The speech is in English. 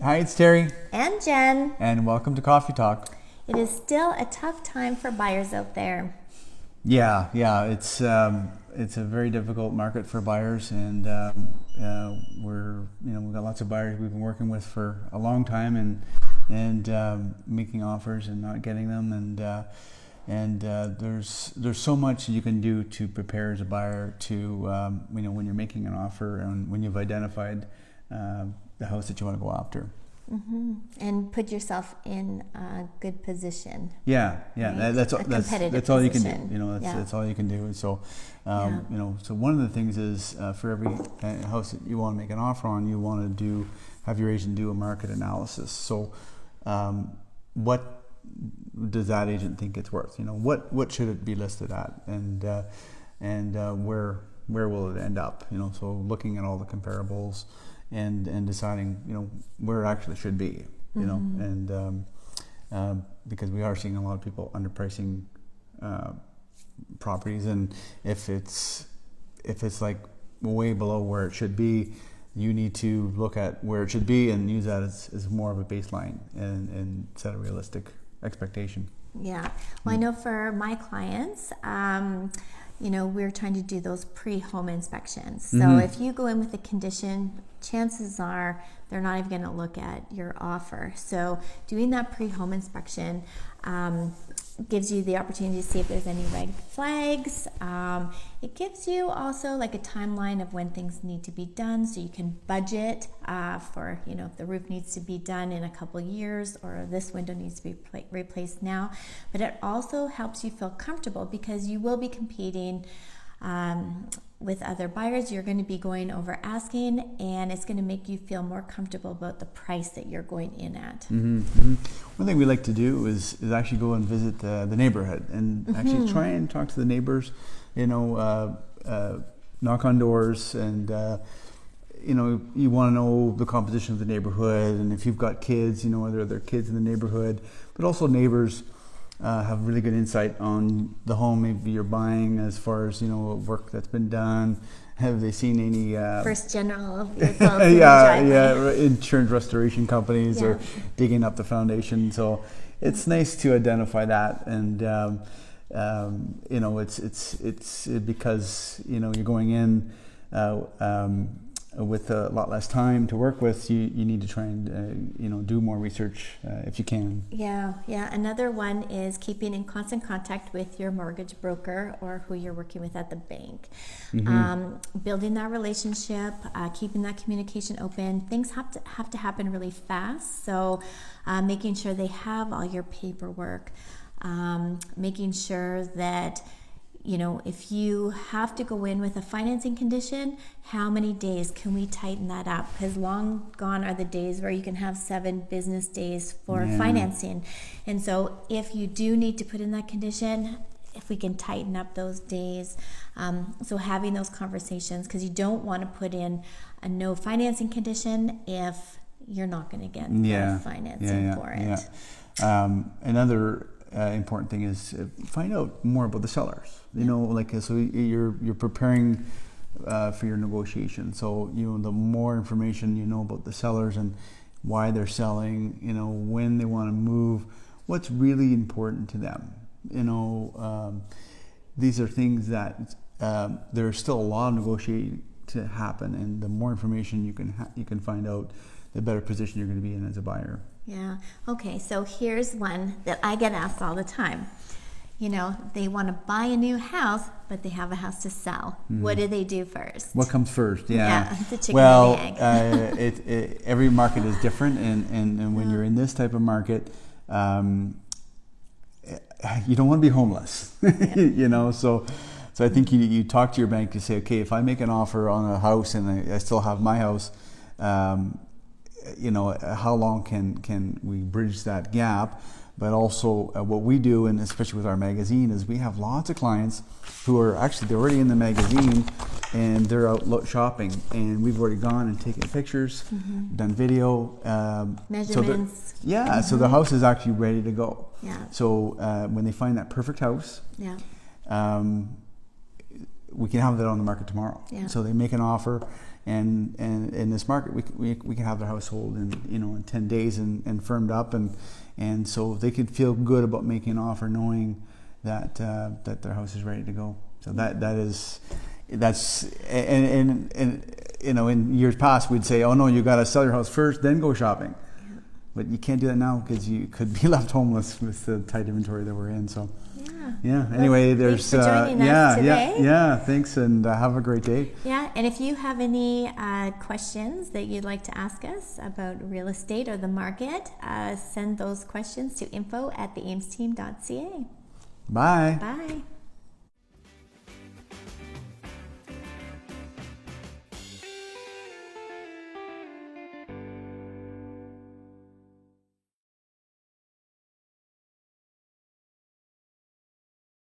Hi, it's Terry. And Jen. And welcome to Coffee Talk. It is still a tough time for buyers out there. Yeah, it's a very difficult market for buyers, and we've got lots of buyers we've been working with for a long time, and making offers and not getting them, and there's so much you can do to prepare as a buyer to when you're making an offer and when you've identified the house that you want to go after. Mm-hmm. And put yourself in a good position. Yeah, right? That's all you can do. That's all you can do. And so, so one of the things is for every house that you want to make an offer on, you want to have your agent do a market analysis. So, what does that agent think it's worth? What should it be listed at, and where will it end up? So looking at all the comparables. And deciding, where it actually should be, and because we are seeing a lot of people underpricing properties, and if it's like way below where it should be, you need to look at where it should be and use that as more of a baseline and set a realistic expectation. Yeah, well, I know for my clients, we're trying to do those pre-home inspections. So if you go in with a condition, chances are they're not even going to look at your offer. So doing that pre-home inspection gives you the opportunity to see if there's any red flags. It gives you also like a timeline of when things need to be done, so you can budget for, if the roof needs to be done in a couple years or this window needs to be replaced now. But it also helps you feel comfortable because you will be competing with other buyers. You're going to be going over asking, and it's going to make you feel more comfortable about the price that you're going in at. Mm-hmm. Mm-hmm. One thing we like to do is actually go and visit the neighborhood and actually try and talk to the neighbors, knock on doors, and you want to know the composition of the neighborhood, and if you've got kids, are there kids in the neighborhood, but also neighbors have really good insight on the home maybe you're buying, as far as work that's been done. Have they seen any first general insurance restoration companies or digging up the foundation? So it's nice to identify that, and it's because you're going in with a lot less time to work with. You need to try and do more research if you can. Yeah. Another one is keeping in constant contact with your mortgage broker or who you're working with at the bank. Building that relationship, keeping that communication open. Things have to happen really fast. So making sure they have all your paperwork, making sure that if you have to go in with a financing condition, how many days can we tighten that up? Because long gone are the days where you can have 7 business days for financing. And so if you do need to put in that condition, if we can tighten up those days. So having those conversations, because you don't want to put in a no financing condition if you're not going to get the financing for it. Another important thing is find out more about the sellers. So you're preparing for your negotiation. So the more information you know about the sellers and why they're selling, when they want to move, what's really important to them. These are things that there's still a lot of negotiating to happen, and the more information you can find out, the better position you're going to be in as a buyer. Yeah. Okay. So here's one that I get asked all the time. They want to buy a new house, but they have a house to sell. What do they do first? What comes first? Yeah. The chicken or the egg. Every market is different, and when you're in this type of market, you don't want to be homeless. So I think you talk to your bank to say, okay, if I make an offer on a house and I still have my house, how long can we bridge that gap? But also what we do, and especially with our magazine, is we have lots of clients who are they're already in the magazine and they're out shopping, and we've already gone and taken pictures, done video, measurements. So the house is actually ready to go. Yeah. So when they find that perfect house, we can have that on the market tomorrow. Yeah. So they make an offer, and in this market, we can have their household in 10 days and firmed up, and so they could feel good about making an offer, knowing that their house is ready to go. So that's in years past we'd say, oh no, you got to sell your house first, then go shopping. Yeah. But you can't do that now because you could be left homeless with the tight inventory that we're in. So yeah. Anyway, there's thanks for joining us today. Yeah. Thanks, and have a great day. Yeah, and if you have any questions that you'd like to ask us about real estate or the market, send those questions to info@theaimsteam.ca. Bye. Bye.